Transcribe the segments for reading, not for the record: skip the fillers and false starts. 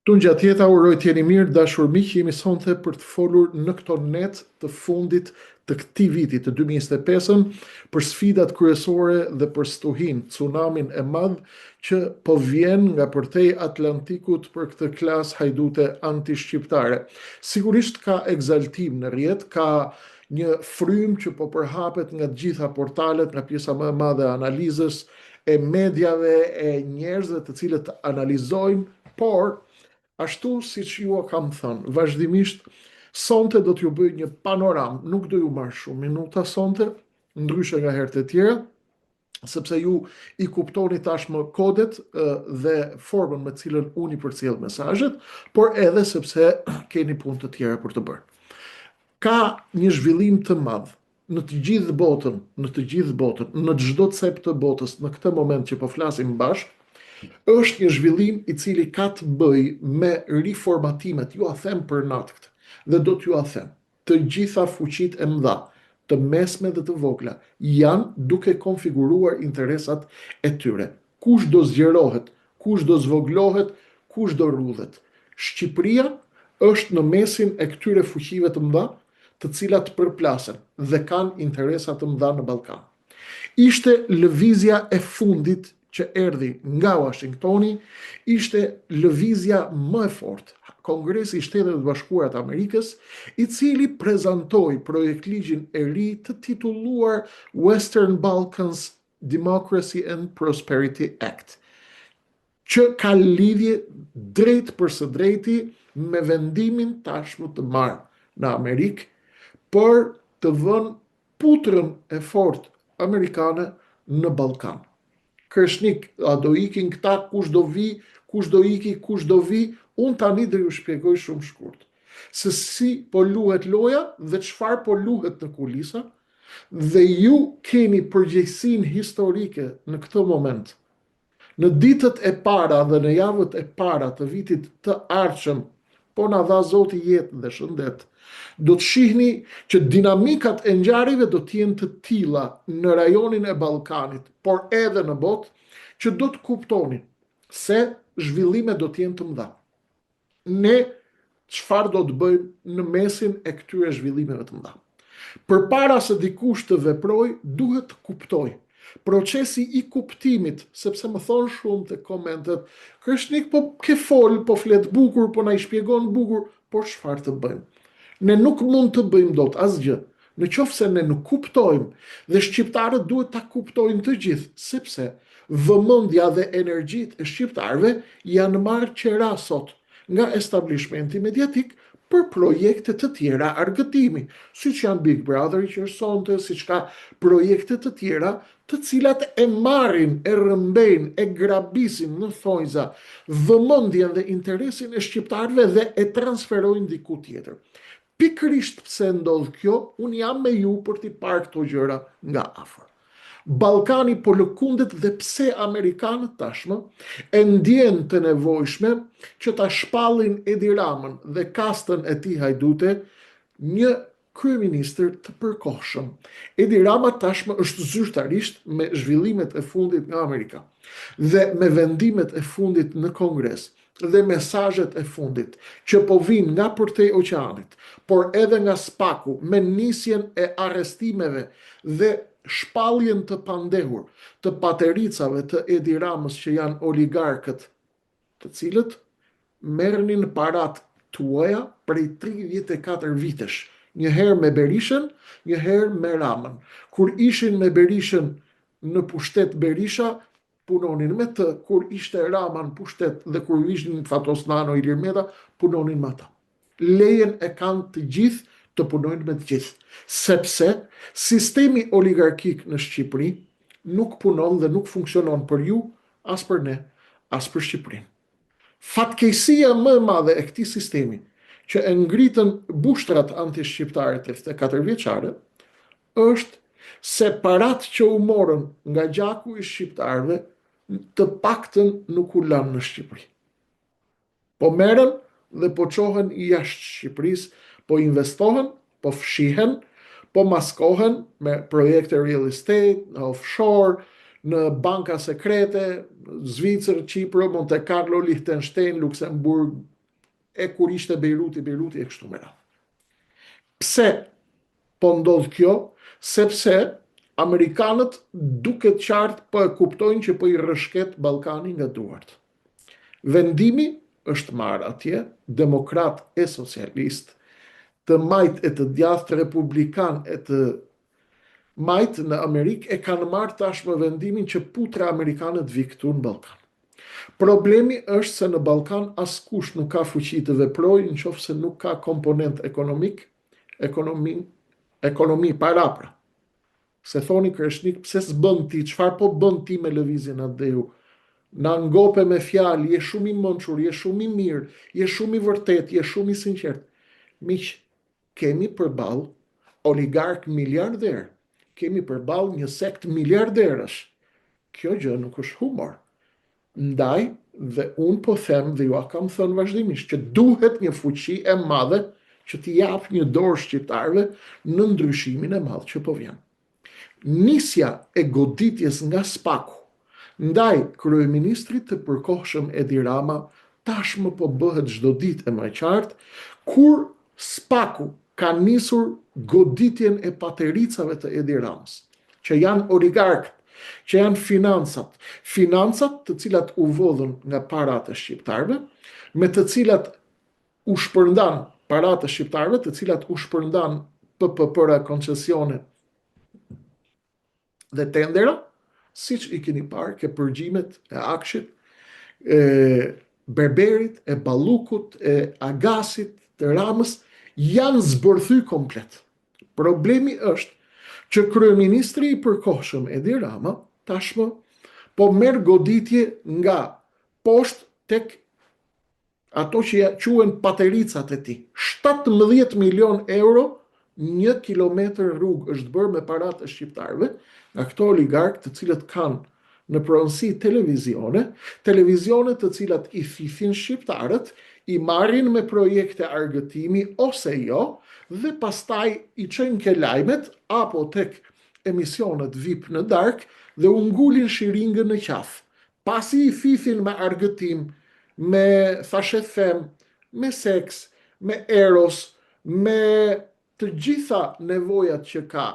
Tu ngjatjeta uroj t'jeni mirë, dashur miq, jemi sonte për të folur në këto net të fundit të këtij viti të 2025 për sfidat kryesore dhe për stuhin, tsunamin e madh që po vjen nga përtej Atlantikut për këtë klas hajdute anti-shqiptare. Sigurisht ka egzaltim në rrjet, ka një frym që po përhapet nga të gjitha portalet, nga pjesa më e madhe e analizës, e mediave, e njerëzve të cilët analizojnë, por ashtu si që ju kam thënë, vazhdimisht, sonte do t'ju bëj një panoram, nuk do ju marrë shumë minuta sonte, ndryshe nga herët e tjera, sepse ju i kuptoni tashmë kodet dhe formën me cilën unë i përcjell mesazhet, por edhe sepse keni punë të tjera për të bërë. Ka një zhvillim të madh në të gjithë botën, në çdo cep të botës, në këtë moment që po flasim bashkë, është një zhvillim i cili ka të bëj me riformatimet, ju a them për natë dhe do t'ju a them, të gjitha fuqit e mëdha, të mesme dhe të vogla, janë duke konfiguruar interesat e tyre. Kush do zgjerohet, kush do zvoglohet, kush do rrudhet. Shqipëria është në mesin e këtyre fuqive të mëdha, të cilat përplasen dhe kanë interesat të mëdha në Ballkan. Ishte lëvizja e fundit që erdhi nga Washingtoni, ishte lëvizja më e fortë, Kongresi i Shtetet e Bashkuara të Amerikës, i cili prezantoi projektligjin e ri të titulluar Western Balkans Democracy and Prosperity Act, që ka lidhje drejt për së drejti me vendimin tashmë të marrë në Amerikë për të vënë putrën e fortë amerikane në Ballkan. Kërshnik, a do ikin këta, kush do vi, kush do iki, kush do vi, unë tani do ju shpjegoj shumë shkurt. Se si po luhet loja dhe çfarë po luhet në kulisa, dhe ju keni përgjegjësinë historike në këtë moment. Në ditët e para dhe në javët e para të vitit të ardhshëm, po na dha Zoti jetë dhe shëndet, do të shihni që dinamikat e ngjarjeve do të jenë të tilla në rajonin e Ballkanit, por edhe në botë, që do të kuptoni se zhvillimet do të jenë të mëdha. Ne çfarë do të bëjmë në mesin e këtyre zhvillimeve të mëdha? Përpara se dikush të veprojë, duhet të kuptojë. Procesi i kuptimit, sepse më thonë shumë të komentet, Krishnik po ke fol, po flet bukur, po na i shpjegon bukur, por çfarë të bëjmë? Ne nuk mund të bëjmë dot asgjë, në qoftë se ne nuk kuptojmë, dhe shqiptarët duhet ta kuptojnë të gjithë, sepse vëmendja dhe energjitë e shqiptarëve janë marrë qera sot nga establishmenti mediatik për projekte të tjera argëtimi, siç janë Big Brother që është sonte, siç ka projekte të tjera të cilat e marrin, e rrëmbejnë, e grabisin në thonjza vëmendjen dhe interesin e shqiptarëve dhe e transferojnë diku tjetër. Pikërisht pse ndodh kjo, unë jam me ju për t'i parë këto gjëra nga afër. Ballkani po lëkundet dhe pse Amerikanët tashmë e ndjen të nevojshme që ta shpallin Edi Ramën dhe kastën e tij hajdute një kryeministër të përkohshëm. Edi Rama tashmë është zyrtarisht me zhvillimet e fundit nga Amerika dhe me vendimet e fundit në Kongres dhe mesazhet e fundit që po vinë nga përtej oqeanit, por edhe nga spaku me nisjen e arrestimeve dhe shpalljen të pandehur të patericave të Edi Ramës që janë oligarkët, të cilët merrnin parat tuaja prej 34 vitesh, një herë me Berishën, një herë me Ramën. Kur ishin me Berishën në pushtet Berisha, punonin me të, kur ishte Rama në pushtet dhe kur ishin Fatos Nano, Ilir Meta, punonin me ata. Lejen e kanë të gjithë të punojnë me të gjithë, sepse sistemi oligarkik në Shqipëri nuk punon dhe nuk funksionon për ju, as për ne, as për Shqipërinë. Fatkeqësia më e madhe e këtij sistemi, që e ngritën bushtrat anti-shqiptare 34 vjeçare, është se parat që u morën nga gjaku i shqiptarëve të paktën nuk u lanë në Shqipëri. Po merren dhe po çohen jashtë Shqipërisë, po investohen, po fshihen, po maskohen me projekte real estate, offshore, në banka sekrete, Zvicër, Qipër, Monte Carlo, Liechtenstein, Luksemburg, e kur ishte Beiruti e kështu me radhë. Pse po ndodh kjo? Sepse Amerikanët duket qartë po e kuptojnë që po i rrëshket Ballkani nga duart. Vendimi është marrë atje, demokrat e socialist, të majt e të djathtë republikan e të majt në Amerikë e kanë marrë tashmë vendimin që putra amerikanët vi këtu në Ballkan. Problemi është se në Ballkan askush nuk ka fuqi të veprojë nëse nuk ka komponent ekonomik, ekonomi parapra. Se thoni Kreshnik, pse s'bën ti, çfarë po bën ti me lëvizjen atë deu? Na ngope me fjalë, je shumë i mençur, je shumë i mirë, je shumë i vërtet, je shumë i sinqert. Miq, kemi përballë oligark miliarder, kemi përballë një sekt miliarderësh. Kjo gjë nuk është humor. Ndaj, dhe unë po them dhe ju a kam thënë vazhdimisht që duhet një fuqi e madhe që t'i jap një dorë shqiptarëve në ndryshimin e madh që po vjen. Nisja e goditjes nga Spaku ndaj kryeministrit të përkohshëm Edi Rama tashmë po bëhet çdo ditë e më e qartë, kur Spaku ka nisur goditjen e patericave të Edi Ramës, që janë oligarkët, që janë financat të cilat u vodhën nga parat e shqiptarëve, me të cilat u shpërndan parat e shqiptarëve, të cilat u shpërndan PPP-ra, koncesione dhe tendera, siç i keni parë ke përgjimet e Akshit, e Berberit, e Ballukut, e Agasit, të Ramës, janë zbërthy komplet. Problemi është që kryeministri i përkohshëm Edi Rama tashmë po merr goditje nga poshtë tek ato që quhen patericat e tij. 17 milion euro 1 kilometër rrugë është bërë me parat e shqiptarëve, nga këto oligarkë të cilët kanë në pronësi televizione të cilat i thithin shqiptarët, i marrin me projekte argëtimi ose jo, dhe pastaj i çojnë ke lajmet apo tek emisionet VIP në darkë dhe u ngulin shiringën në qafë. Pasi i thithin me argëtim, me thashethem, me seks, me eros, me të gjitha nevojat që ka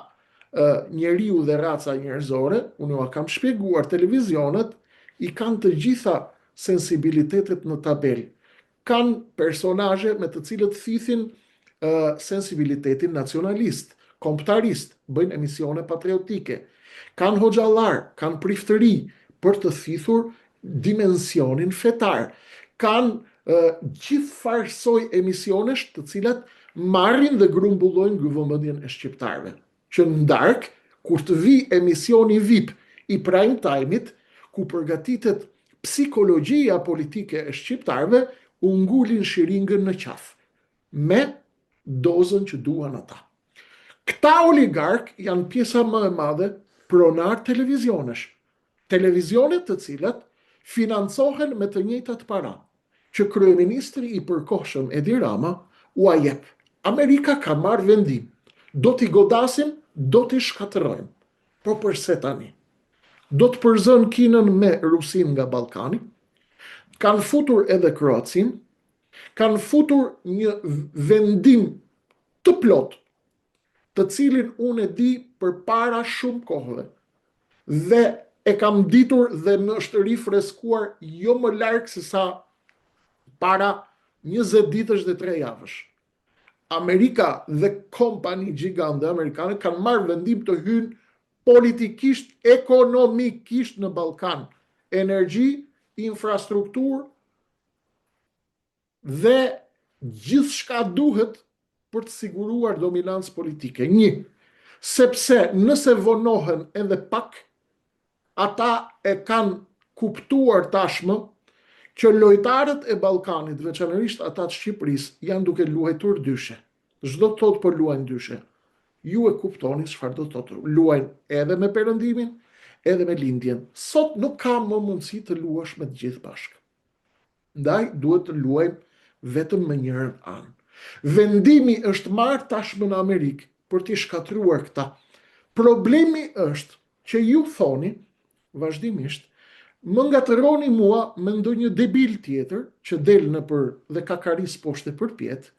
njeriu dhe raca njerëzore, unë ju kam shpjeguar, televizionet i kanë të gjitha sensibilitetet në tabel. Kanë personazhe me të cilët thithin sensibilitetin nacionalist, kombëtarist, bëjnë emisione patriotike. Kanë hoxhallar, kanë priftëri për të thithur dimensionin fetar. Kanë gjithë farsoj emisionesh të cilat marrin dhe grumbullojnë vëmendjen e shqiptarëve. Që në darkë, kur të vi emisioni VIP i prime time-it, ku përgatitet psikologjia politike e shqiptarëve, u ngulin shiringën në qafë, me dozën që duan ata. Këta oligark janë pjesa më e madhe pronar televizionesh. Televizionet të cilat financohen me të njëjtat para, që kryeministri i përkohshëm Edi Rama u jep. Amerika ka marrë vendim. Do t'i godasim, do t'i shkatërrojmë. Po përse tani? Do të përzën Kinën me Rusin nga Ballkani, kanë futur edhe Kroacin, kanë futur një vendim të plot, të cilin unë e di për para shumë kohëve, dhe e kam ditur dhe më është rifreskuar jo më larg se sa para 20 ditësh dhe 3 javësh. Amerika dhe kompani gjigande amerikane kanë marrë vendim të hynë politikisht, ekonomikisht në Ballkan. Energji, infrastrukturë dhe gjithë shka duhet për të siguruar dominancë politike. Sepse nëse vonohen edhe pak, ata e kanë kuptuar tashmë që lojtarët e Ballkanit, veçanërisht ata të Shqipërisë, janë duke luajtur dyshe. Çdo të thotë po luajnë dyshe. Ju e kuptoni çfarë do të thotë. Luajnë edhe me perëndimin, edhe me lindjen. Sot nuk ka më mundësi të luash me të gjithë bashkë. Ndaj duhet të luajmë vetëm me njërin anë. Vendimi është marrë tashmë në Amerikë për t'i shkatruar këta. Problemi është që ju thoni, vazhdimisht, më ngatëroni mua me ndonjë debil tjetër që del në për dhe ka karis poshte përpjet,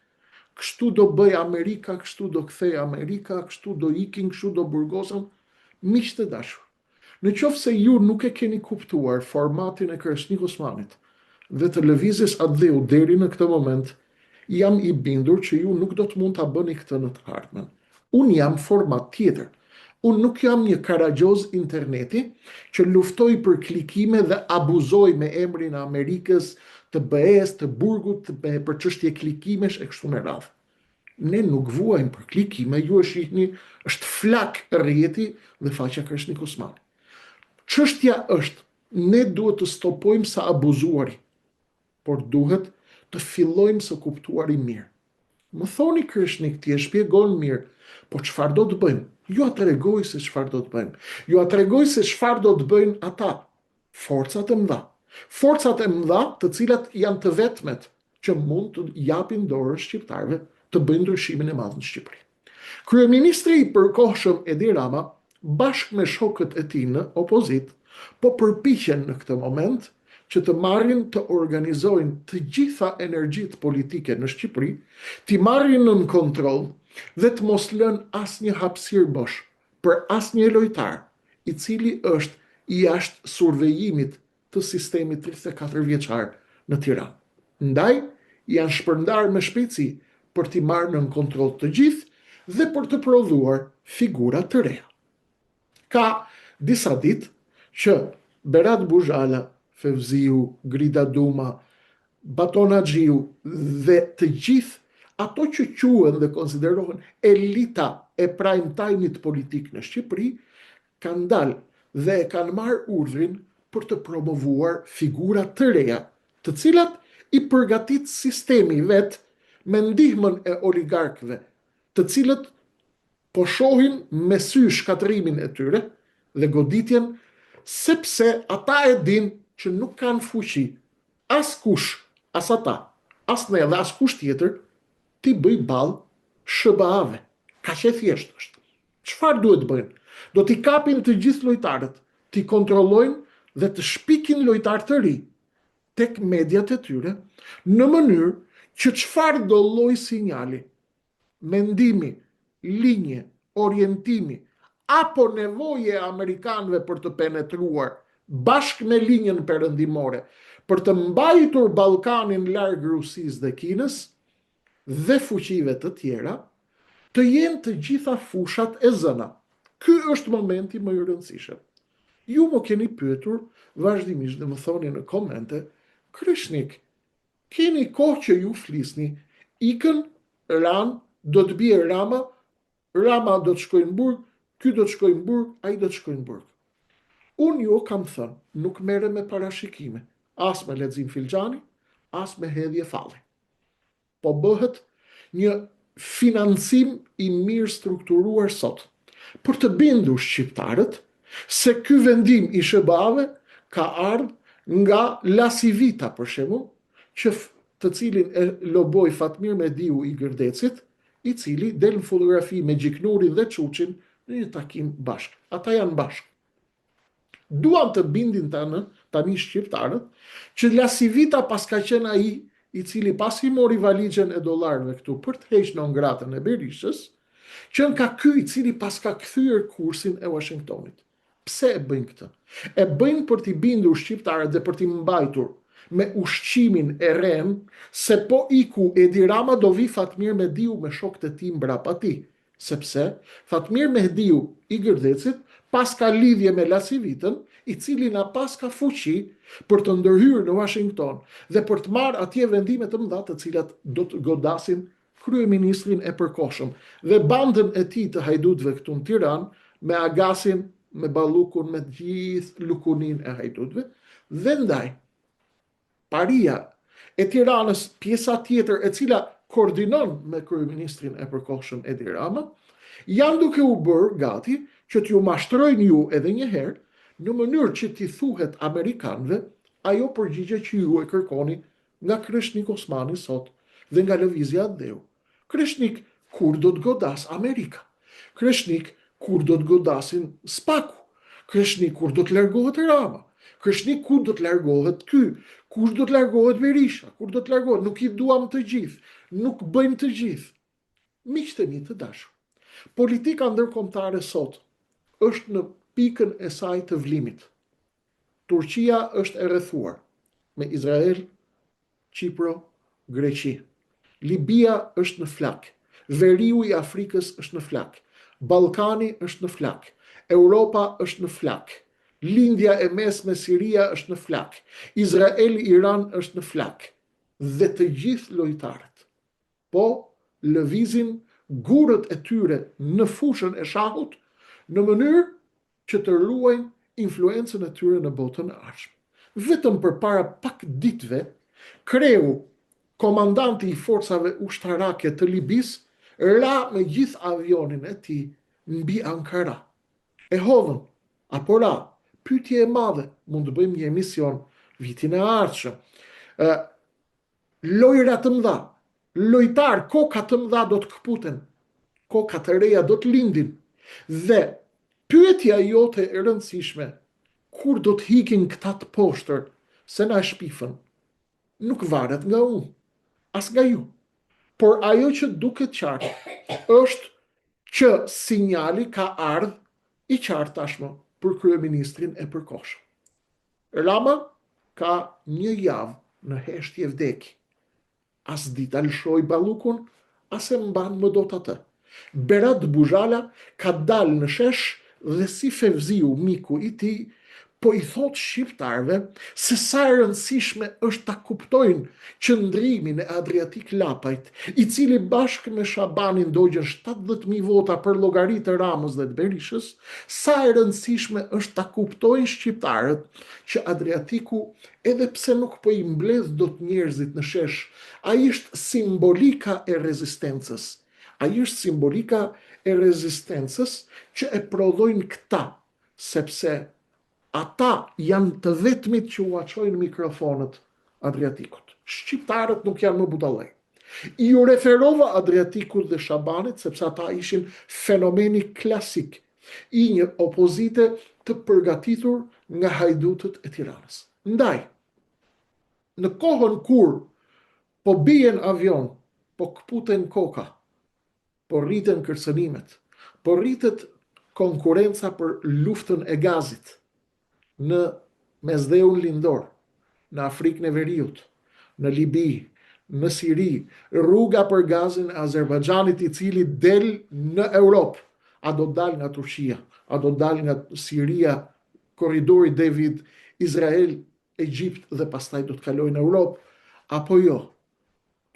kështu do bëj Amerika, kështu do kthej Amerika, kështu do ikin, kështu do burgosen, miq të dashur. Në qoftë se ju nuk e keni kuptuar formatin e Kreshnik Osmanit dhe të lëvizjes Adheu deri në këtë moment, jam i bindur që ju nuk do të mund ta bëni këtë në të ardhmen. Unë jam format tjetër. Unë nuk jam një karagjoz interneti që luftoj për klikime dhe abuzoj me emrin e Amerikës, të BE-s, të burgut, për çështje klikimesh e kështu me radhë. Ne nuk vuajmë për klikime, ju e shihni, është flak rrjeti dhe faqja Kreshnik Osmani. Çështja është, ne duhet të stopojmë sa abuzuari, por duhet të fillojmë së kuptuari mirë. Më thoni Kreshnik, ti e shpjegon mirë, po çfarë do të bëjmë? Ju a tregoj se çfarë do të bëjmë. Ju a tregoj se çfarë do të bëjnë ata, forcat e mëdha. Forcat e mëdha, të cilat janë të vetmet që mund të japin dorën shqiptarëve të bëjnë ndryshimin e madh në Shqipëri. Kryeministri i përkohshëm Edi Rama, bashkë me shokët e tij në opozit, po përpiqen në këtë moment që të marrin të organizojnë të gjitha energjitë politike në Shqipëri, t'i marrin nën kontroll dhe të mos lën asnjë hapësirë bosh për asnjë lojtar i cili është i jashtë survejimit të sistemit 34 vjeçar në Tiranë. Ndaj, janë shpërndar me shpejtësi për t'i marrë nën kontroll të gjithë dhe për të prodhuar figura të reja. Ka disa ditë që Berat Buzhala, Fevziu, Grida Duma, Baton Haxhiu dhe të gjithë ato që quhen dhe konsiderohen elita e prime time-it politik në Shqipëri, kanë dalë dhe kanë marrë urdhrin për të promovuar figura të reja, të cilat i përgatit sistemi vet me ndihmën e oligarkëve, të cilët po shohin me sy shkatrimin e tyre dhe goditjen, sepse ata e din që nuk kanë fuqi, as kush, as ata, as ne dhe as kush tjetër, ti bëj ballë SBA-ve. Kaq e thjeshtë është. Çfarë duhet bëjnë? Do t'i kapin të gjithë lojtarët, t'i kontrollojnë dhe të shpikin lojtar të ri tek mediat e tyre, në mënyrë që çfarë do lloj sinjali, mendimi, linje, orientimi, apo nevoje amerikanëve për të penetruar bashkë me linjën perëndimore, për të mbajtur Ballkanin larg Rusisë dhe Kinës dhe fuqive të tjera, të jenë të gjitha fushat e zëna. Ky është momenti më i rëndësishëm. Ju më keni pyetur vazhdimisht dhe më thoni në komente, Kreshnik, keni kohë që ju flisni, ikën, ran, do të bie Rama, Rama do të shkojnë në burg, ky do të shkojnë në burg, ai do të shkojnë në burg. Unë jo kam thënë, nuk merrem me parashikime, as me lexim filxhani, as me hedhje falli. Po bëhet një financim i mirë strukturuar sot, për të bindur shqiptarët se ky vendim i SBA-ve ka ardhur nga La Civita, për shembull, të cilin e loboi Fatmir Mediu i Gërdecit, i cili del në fotografi me Gjiknurin dhe Çuçin në një takim bashkë. Ata janë bashkë. Duan të bindin tani shqiptarët që La Civita paska qenë ai i cili pasi mori valixhen e dollarëve këtu për të heqë non gratën e Berishës, që nga ky i cili paska kthyer kursin e Washingtonit. Pse e bëjnë këtë? E bëjnë për t'i bindur shqiptarët dhe për t'i mbajtur me ushqimin e rem, se po iku Edi Rama do vi Fatmir Mediu me shokët e tij mbrapa tij, sepse Fatmir Mediu i Gërdecit paska lidhje me La Civitën, i cili na paska fuqi për të ndërhyrë në Washington dhe për të marrë atje vendime të mëdha të cilat do të godasin kryeministrin e përkohshëm dhe bandën e tij të hajdutëve këtu në Tiranë, me Agasin, me Ballukun, me gjithë lukunin e hajdutëve, dhe ndaj paria e Tiranës, pjesa tjetër e cila koordinon me kryeministrin e përkohshëm Edi Rama, janë duke u bërë gati që t'ju mashtrojnë ju edhe një herë në mënyrë që t'i thuhet Amerikanëve ajo përgjigje që ju e kërkoni nga Kreshnik Osmani sot dhe nga lëvizja Adheu. Kreshnik, kur do të godas Amerika? Kreshnik, kur do të godasin Spaku? Kreshnik kur do të largohet Rama? Kreshnik kur do të largohet ky? Kur do të largohet Berisha? Kur do të largohet? Nuk i duam të gjithë. Nuk bëjmë të gjithë. Miqtë e mi të dashur. Politika ndërkombëtare sot është në pikën e saj të vlimit. Turqia është e rrethuar me Izrael, Qipro, Greqi. Libia është në flak. Veriu i Afrikës është në flak. Ballkani është në flak. Europa është në flak. Lindja e mesme Siria është në flak. Izraeli Iran është në flak. Dhe të gjithë lojtarët po lëvizin gurët e tyre në fushën e shahut në mënyrë që të ruajnë influencën e tyre në botën e ardhshme. Vetëm përpara pak ditëve, kreu, komandanti i forcave ushtarake të Libis, ra me gjithë avionin e tij mbi Ankara. E hodhën, apo ra, pyetje e madhe, mund të bëjmë një emision vitin e ardhshëm. Lojra të mëdha, lojtar, koka të mëdha do të këputen, koka të reja do të lindin. Dhe pyetja jote e rëndësishme, kur do të hikin këta të poshtër, se na shpifën, nuk varet nga unë, as nga ju. Por ajo që duket qartë është që sinjali ka ardhur i qartë tashmë për kryeministrin e përkohshëm. Rama ka një javë në heshtje vdeki. As dita lëshoj ballukun, as e mban më dot atë. Berat Buzhala ka dalë në shesh dhe si Fevziu, miku i tij, po i thot shqiptarve se sa e rëndësishme është ta kuptojnë qëndrimin e Adriatik Lapajt, i cili bashkë me Shabanin dogjën 70.000 vota për llogaritë të Ramës dhe të Berishës, sa e rëndësishme është ta kuptojnë shqiptarët që Adriatiku, edhe pse nuk po i mbledh dot njerëzit në shesh, ai është simbolika e rezistencës. Ai është simbolika e rezistencës që e prodhojnë këta, sepse ata janë të vetmit që u aqojnë mikrofonët Adriatikut. Shqiptarët nuk janë më budallaj. I u referova Adriatikut dhe Shabanit, sepse ata ishin fenomeni klasik i një opozite të përgatitur nga hajdutët e Tiranës. Ndaj, në kohën kur po bien avion, po këputen koka, po rriten kërcënimet, po rritet konkurenca për luftën e gazit në Mesdheun Lindor, në Afrikën e Veriut, në Libi, në Siri, rruga për gazin e Azerbajxhanit i cili del në Europë, a do dal nga Turqia, a do dal nga Siria, korridori David, Izrael, Egjipt dhe pastaj do të kalojnë në Europë, apo jo?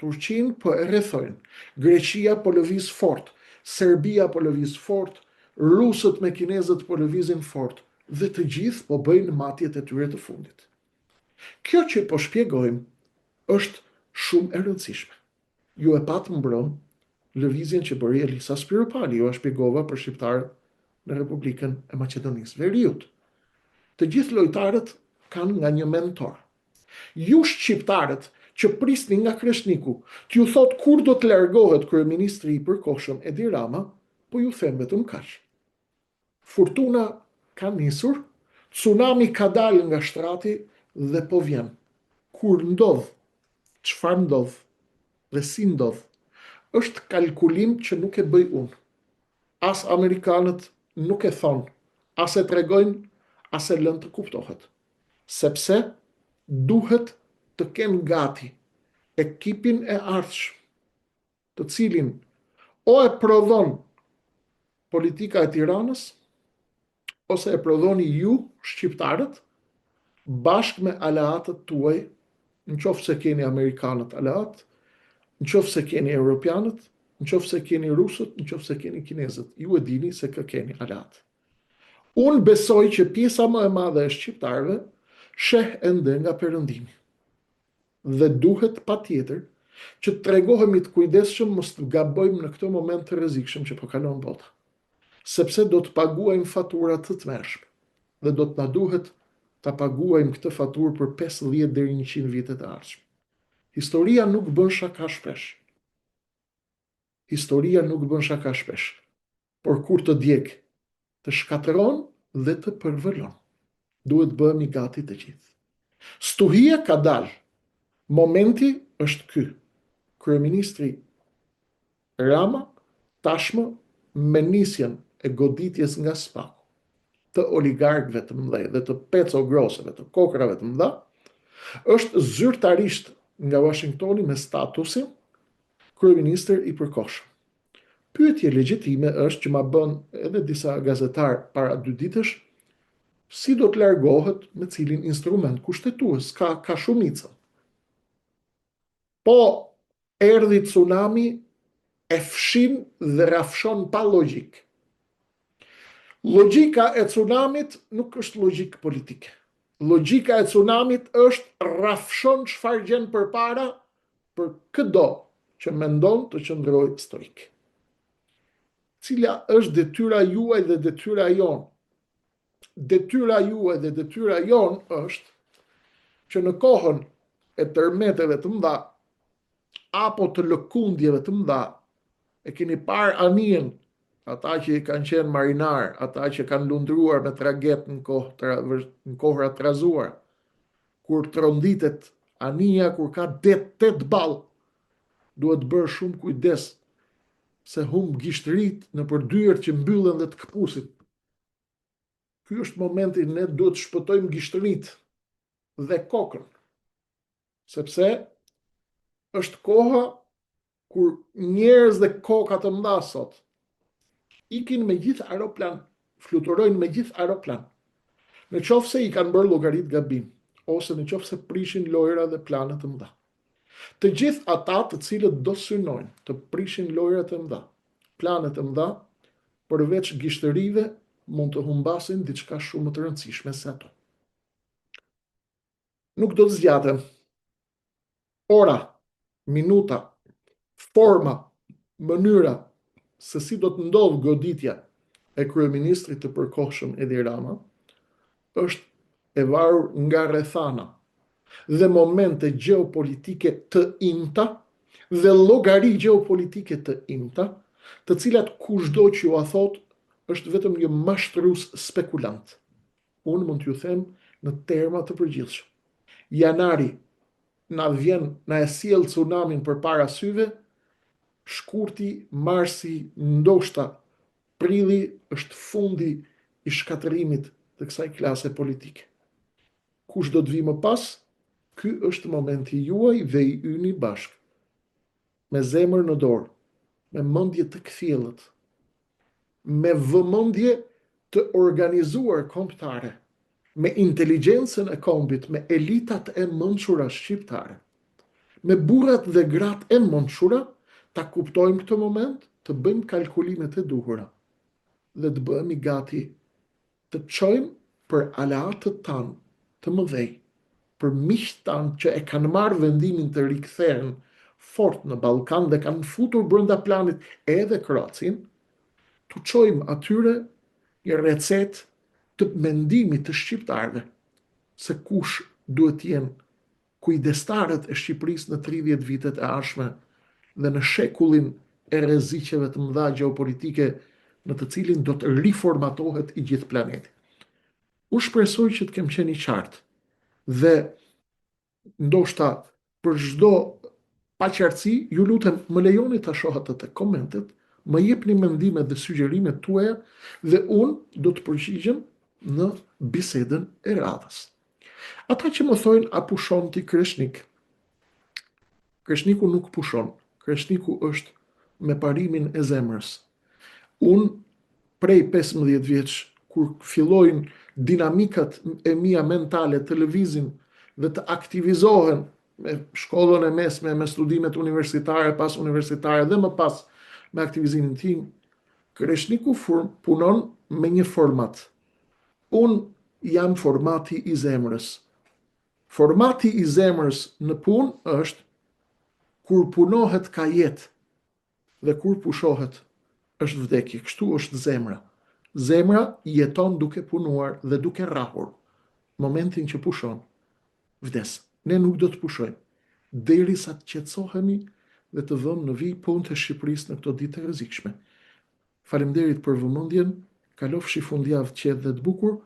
Turqin po e rrethojnë, Greqia po lëviz fort, Serbia po lëviz fort, rusët me kinezët po lëvizin fort, dhe të gjithë po bëjnë matjet e tyre të fundit. Kjo që po shpjegojmë është shumë e rëndësishme. Ju e patë mbron lëvizjen që bëri Elisa Spiropali, ju e shpjegova për shqiptarët në Republikën e Maqedonisë Veriut. Të gjithë lojtarët kanë nga një mentor. Ju shqiptarët që prisni nga Kreshniku, t'ju thot kur do të largohet kryeministri i përkohshëm Edi Rama, po ju them vetëm kaq. Fortuna ka nisur, tsunami ka dalë nga shtrati dhe po vjen. Kur ndodh, çfarë ndodh dhe si ndodh, është kalkulim që nuk e bëj unë. As amerikanët nuk e thonë, as e tregojnë, as e lënë të kuptohet. Sepse duhet të kenë gati ekipin e ardhshëm, të cilin o e prodhon politika e Tiranës, ose e prodhoni ju, shqiptarët, bashkë me aleatët tuaj, në qoftë se keni Amerikanët aleat, në qoftë se keni Europianët, në qoftë se keni Rusët, në qoftë se keni Kinezët. Ju e dini se kë keni aleat. Unë besoj që pjesa më e madhe e shqiptarëve sheh ende nga perëndimi. Dhe duhet patjetër që të tregohemi të kujdesshëm mos të gabojmë në këtë moment të rrezikshëm që po kalon bota. Sepse do të paguajmë fatura të tmerrshme dhe do të na duhet ta paguajmë këtë faturë për 50 deri 100 vite të ardhshme. Historia nuk bën shaka shpesh. Historia nuk bën shaka shpesh. Por kur të djeg, të shkatëron, dhe të përvëllon. Duhet bëhemi gati të gjithë. Stuhia ka dalë. Momenti është ky. Kryeministri Rama tashmë me nisjen e goditjes nga spaku të oligarkëve të mëdhej dhe të pecogrosëve, të kokrave të mëdha, është zyrtarisht nga Washingtoni me statusin kryeministër i përkohshëm. Pyetje legjitime është që ma bën edhe disa gazetar para 2 ditësh, si do të largohet me cilin instrument kushtetues, ka shumicën. Po erdhi tsunami, e fshin dhe rafshon pa logjik. Logjika e tsunamit nuk është logjik politike. Logjika e tsunamit është rafshon çfarë gjen përpara për çdo që mendon të qëndrojë stoik. Cila është detyra juaj dhe detyra jon? Detyra juaj dhe detyra jon është që në kohën e tërmeteve të mëdha apo të lëkundjeve të mëdha, e keni parë anijen, ata që i kanë qenë marinar, ata që kanë lundruar me traget në kohra të razuar, kur tronditet anija, kur ka 8 ball, duhet bërë shumë kujdes se humb gishtërit në përdyert që mbyllen dhe të këpusit. Ky është momenti ne duhet të shpëtojmë gishtërit dhe kokën, sepse është koha kur njerëz dhe koka të mëdha sot ikin me gjithë aeroplan, fluturojnë me gjithë aeroplan. Në qoftë se i kanë bërë llogarit gabim, ose në qoftë se prishin lojra dhe planet të mëdha. Të gjithë ata të cilët do synojnë të prishin lojrat e mëdha, planet e mëdha, përveç gishtërive, mund të humbasin diçka shumë më të rëndësishme se ato. Nuk do të zgjatem. Ora, minuta, forma, mënyra se si do të ndodhë goditja e kryeministrit të përkohshëm Edi Rama është e varur nga rrethana dhe momente gjeopolitike të imta dhe llogari gjeopolitike të imta, të cilat kushdo që ju a thot është vetëm një mashtrues spekulant. Unë mund t'ju them në terma të përgjithshëm. Janari na e sjell tsunamin përpara syve, shkurti, marsi, ndoshta prilli është fundi i shkatërimit të kësaj klase politike. Kush do të vi më pas, ky është momenti juaj dhe i yni bashkë. Me zemër në dorë, me mendje të kthjellët, me vëmendje të organizuar kombëtare, me inteligjencën e kombit, me elitat e mençura shqiptare, me burrat dhe gratë e mençura, ta kuptojmë këtë moment, të bëjmë kalkulimet e duhura dhe të bëhemi gati të çojmë për aleatët tanë të mëdhej, për miqtë tanë që e kanë marrë vendimin të rikthehen fort në Ballkan dhe kanë futur brenda planit edhe Kroacin, të çojmë atyre një recetë të mendimit të shqiptarëve se kush duhet të jenë kujdestarët e Shqipërisë në 30 vitet e ardhshme dhe në shekullin e rreziqeve të mëdha gjeopolitike në të cilin do të riformatohet i gjithë planeti. U shpresoj që të kem qenë i qartë dhe ndoshta për çdo paqartësi, ju lutem më lejoni ta shoh atë të komentet, më jepni mendimet dhe sugjerimet tuaja dhe unë do të përgjigjem në bisedën e radhës. Ata që më thojnë a pushon ti Kreshnik? Kreshniku nuk pushon. Kreshniku është me parimin e zemrës. Unë prej 15 vjeç, kur fillojnë dinamikat e mia mentale të lëvizin dhe të aktivizohen me shkollën e mesme, me studimet universitare, pas universitare dhe më pas me aktivizimin tim, Kreshniku punon me një format. Unë jam formati i zemrës. Formati i zemrës në punë është kur punohet ka jetë dhe kur pushohet është vdekje. Kështu është zemra. Zemra jeton duke punuar dhe duke rrahur. Momentin që pushon, vdes. Ne nuk do të pushojmë derisa të qetësohemi dhe të vëmë në vijë punë të Shqipërisë në këto ditë të rrezikshme. Faleminderit për vëmendjen. kalofshi fundjavë qetë dhe të bukur,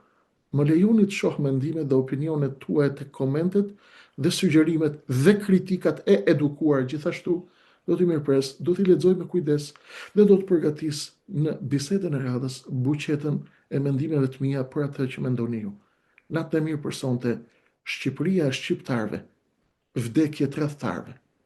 më lejoni të shoh mendimet dhe opinionet tuaja të komentet dhe sugjerimet dhe kritikat e edukuar gjithashtu, do t'i mirëpres, do t'i lexoj me kujdes dhe do të përgatis në bisedën e radhës buqetën e mendimeve të mia për atë që mendoni ju. Natë e mirë për sonte, Shqipëria e shqiptarve, vdekje të rrethtarve.